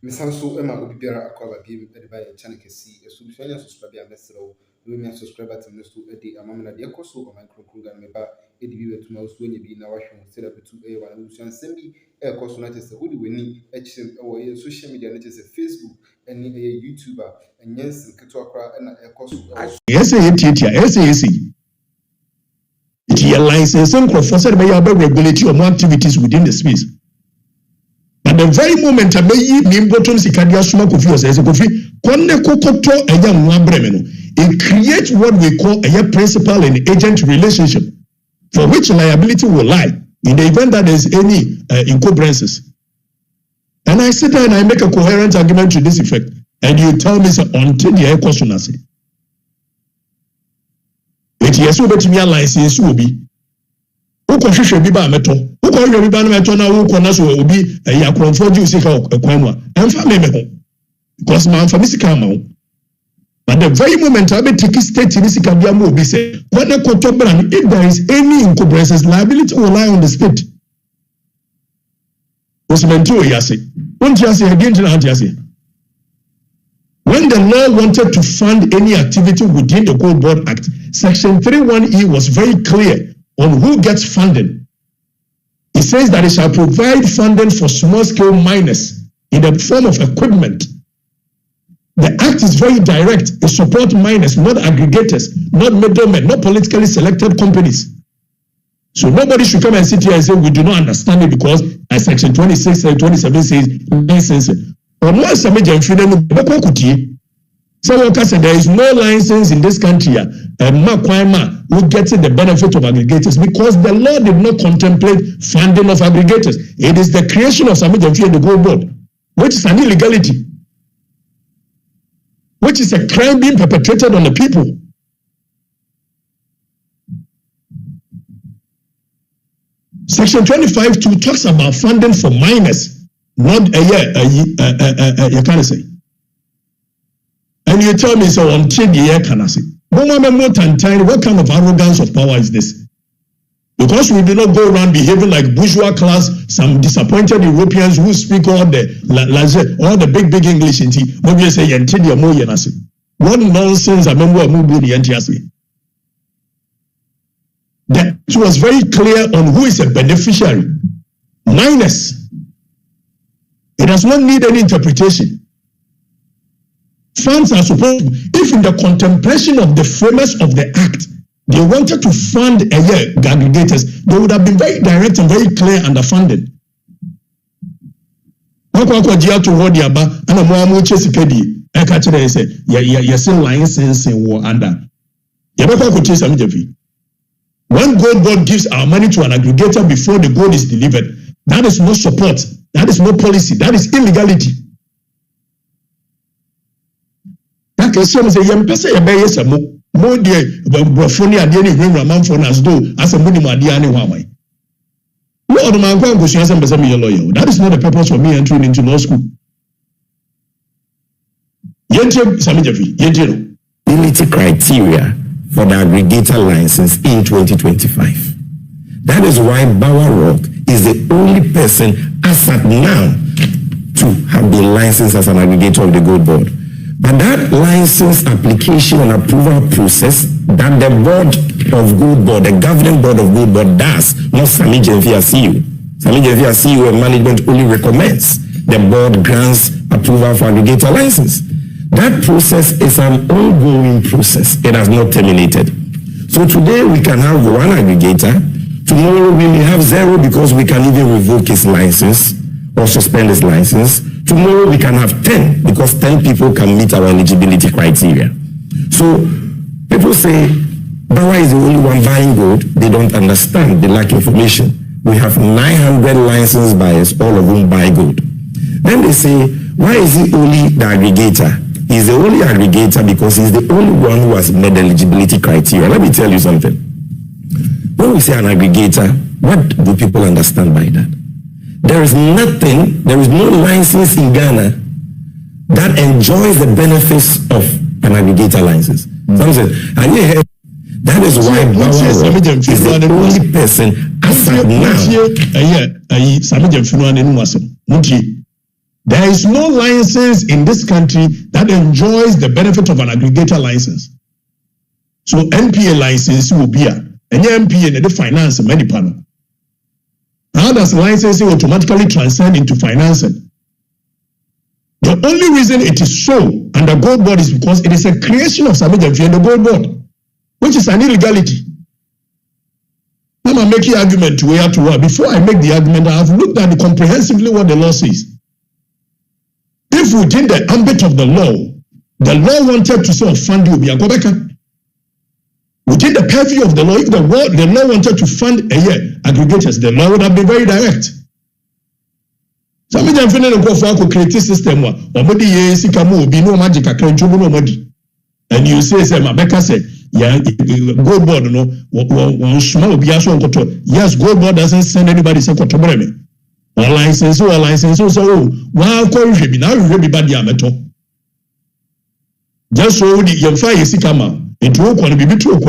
Misanso Emma will be better acquire being by a channel can see a subscriber subscribe and mesro. We may subscribe to Mr. Eddie Amamina de Coso or Micro Kruger Meba, Eddie to Mouse when you be now set up to A1 Lucian Sembi, Air Cost United, who do we need or social media, which is a Facebook and a YouTuber, and yes, and Katuakra and Air Cost. Yes, it license and professor may have regulatory of more activities within the space. At the very moment, I may name bottom Sikadia Suma Kofi or says Kofi, Kone Kokoto a young Wambremeno. It creates what we call a principal and agent relationship, for which liability will lie in the event that there's any encumbrances. And I sit there and I make a coherent argument to this effect, and you tell me, so, until the air question I say. It yes, we bet me a license will be. Who should be by metal? Who call you by metal now? Who can also be a yakron for you? Sick of a quama and family because my family come. But the very moment I be taking state in this Kabia will be said, when the contemporary, if there is any encumbrances, liability will lie on the state. Was meant to Yasi. Won't you say again to Yasi? When the law wanted to fund any activity within the Gold Board Act, Section 31E was very clear on who gets funding. It says that it shall provide funding for small-scale miners in the form of equipment. The act is very direct. It supports miners, not aggregators, not middlemen, not politically selected companies. So nobody should come and sit here and say we do not understand it because as Section 26 and 27 says licensing. Or once there is no license in this country, who gets the benefit of aggregators because the law did not contemplate funding of aggregators. It is the creation of Sami Jamfi and the Gold Board, which is an illegality, which is a crime being perpetrated on the people. Section 25(2) talks about funding for minors, not you can't say. And you tell me, so until the year can I say? What kind of arrogance of power is this? Because we do not go around behaving like bourgeois class, some disappointed Europeans who speak all the big English in tea. Maybe you say, what nonsense I remember that it was very clear on who is a beneficiary. Minus. It does not need any interpretation. Funds are supposed to, if in the contemplation of the framers of the act, they wanted to fund aggregators, they would have been very direct and very clear underfunded. When Gold Board gives our money to an aggregator before the gold is delivered, that is no support, that is no policy, that is illegality. That is some say yempese ebeye samo mo de brofoni ade ni hwehwa manfo na as do as a minimum ade ani hwamai. Lord man kwa ngosuan say mbese me lawyer. That is not the purpose for me entering into law school. Yentie Sami Jafi, yentie no. Eligibility criteria for the aggregator license in 2025. That is why Bauer Rock is the only person as at now to have been licensed as an aggregator of the Gold Board. But that license application and approval process that the board of Gold Board, the governing board of Gold Board does, not Sami Jamfi as CEO. Sami Jamfi as CEO and management only recommends. The board grants approval for aggregator license. That process is an ongoing process. It has not terminated. So today we can have one aggregator. Tomorrow we may have 0 because we can even revoke his license or suspend his license. Tomorrow we can have 10 because 10 people can meet our eligibility criteria. So people say Bawa is the only one buying gold. They don't understand. They lack information. We have 900 licensed buyers, all of whom buy gold. Then they say, why is he only the aggregator? He's the only aggregator because he's the only one who has met the eligibility criteria. Let me tell you something. When we say an aggregator, what do people understand by that? There is nothing, there is no license in Ghana that enjoys the benefits of an aggregator license. And you that is why Bauer is the only person as of now. There is no license in this country that enjoys the benefit of an aggregator license. So NPA license will be and NPA and the finance many panel. How does licensing automatically transcend into financing? The only reason it is so under Gold Board is because it is a creation of Sami Gyamfi and the Gold Board, which is an illegality. I'm making argument to where to work. Before I make the argument, I have looked at comprehensively what the law says. If within the ambit of the law wanted to sort of fund you, within the purview of the law, if the law wanted to fund aggregators, the law would have been very direct. Some of them go for create a system or no magic and you say Mabeka said, yeah, Gold Board yes, Gold Board doesn't send anybody to Kotobreme. Or license, so wow, now everybody am at all. Just so the young fire is come out. It won't be true.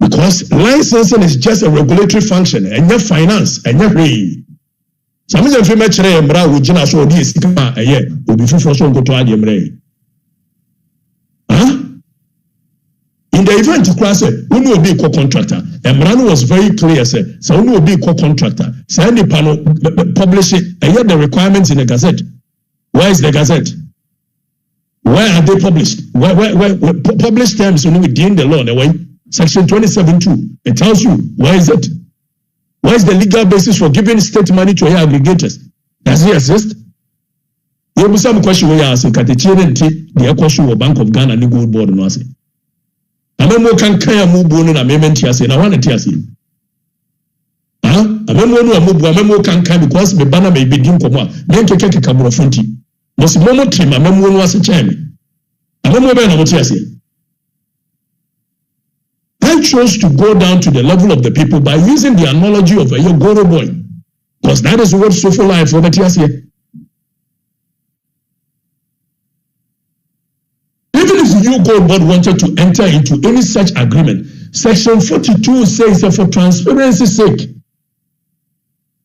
Because licensing is just a regulatory function and your finance and your pay. Some of them much embra with Jina so this come a year will be full so go to Ademre. In the event to class, who will be co-contractor? And Brano was very clear, so who will be co-contractor? So any panel publish it, and yet the requirements in the Gazette. Where is the Gazette? Where are they published? Where published terms within the law, the way Section 27(2). It tells you where is it? Where is the legal basis for giving state money to aggregators? Does it exist? You have some question where you ask, the question of Bank of Ghana and the Gold Board no say. Amemo kan kaya mubu no na mementi ase na wana ti ase. Amemo no amubu amemo kan kaya because me bana me begin komo a me keke kaburo fonti. Mosi momo trim amemo no ase chemi. Amemo be na mo ti ase. I chose to go down to the level of the people by using the analogy of a Goro boy, because that is what social life for the ase. New Gold Board wanted to enter into any such agreement, Section 42 says that for transparency's sake,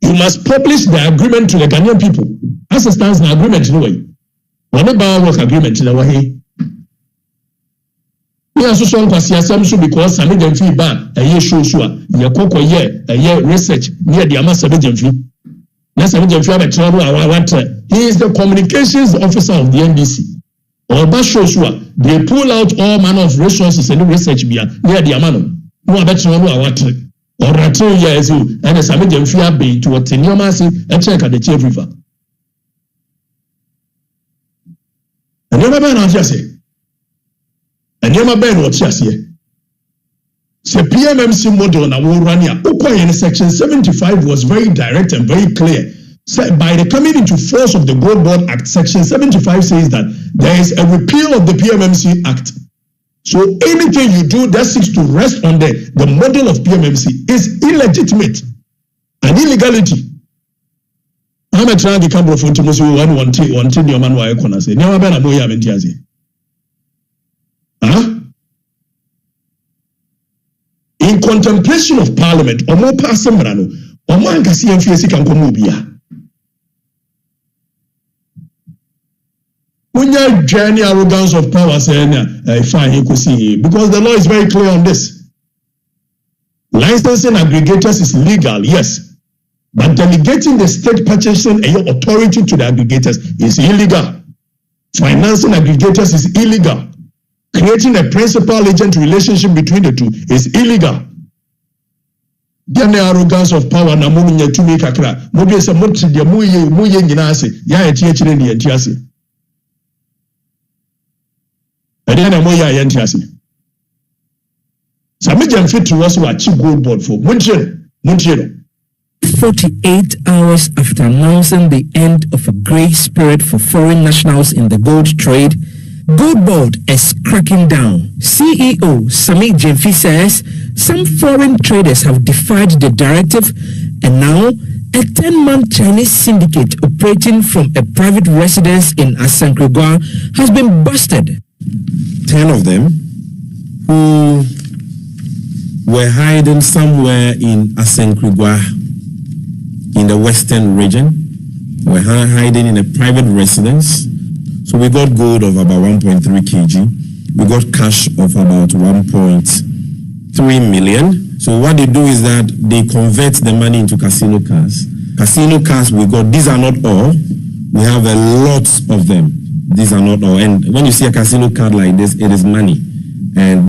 you must publish the agreement to the Ghanaian people. As it stands, the agreement in a way. Whatever work agreement in a way. We are so strong because Sami Gyamfi ban a year show a year research near the Ama Sami Gyamfi. Sami Gyamfi he is the communications officer of the NDC. Or they pull out all manner of resources and research near the Amano. No, I bet you know what. Or 2 years and a Sami Gyamfi bay to a Tenyamasi and check at the Chief River. And never been out here. And never been what yes here. So PMMC model na Urania, in Section 75 was very direct and very clear. By the coming into force of the Gold Board Act, Section 75 says that there is a repeal of the PMMC Act. So anything you do that seeks to rest on the model of PMMC is illegitimate and illegality. I'm a trying to come from Timosi one your man why I say never been a boy amentiazi. In contemplation of Parliament, or more passembrano, or man can see and face can come ubia. When you journey arrogance of power, saying, fine, you could see, because the law is very clear on this. Licensing aggregators is legal, yes, but delegating the state purchasing authority to the aggregators is illegal. Financing aggregators is illegal. Creating a principal agent relationship between the two is illegal. Then the arrogance of power na mu nya tumi kakra. Mo bi se mo tde mu ye nyina ase. Ya ye tie kire ne ye tie ase. Then mo ya ye tie ase. Sami Gyamfi to us wa chi Gold Board for. Munchiro. 48 hours after announcing the end of a grace period for foreign nationals in the gold trade, Gold Board is cracking down. CEO Sami Gyamfi says some foreign traders have defied the directive, and now a 10-man Chinese syndicate operating from a private residence in Asankragua has been busted. 10 of them who were hiding somewhere in Asenkrigwa, in the western region. We're hiding in a private residence. So we got gold of about 1.3 kg. We got cash of about 1.3 million. So what they do is that they convert the money into casino cards. Casino cards we got, these are not all. We have a lot of them. These are not all. And when you see a casino card like this, it is money. And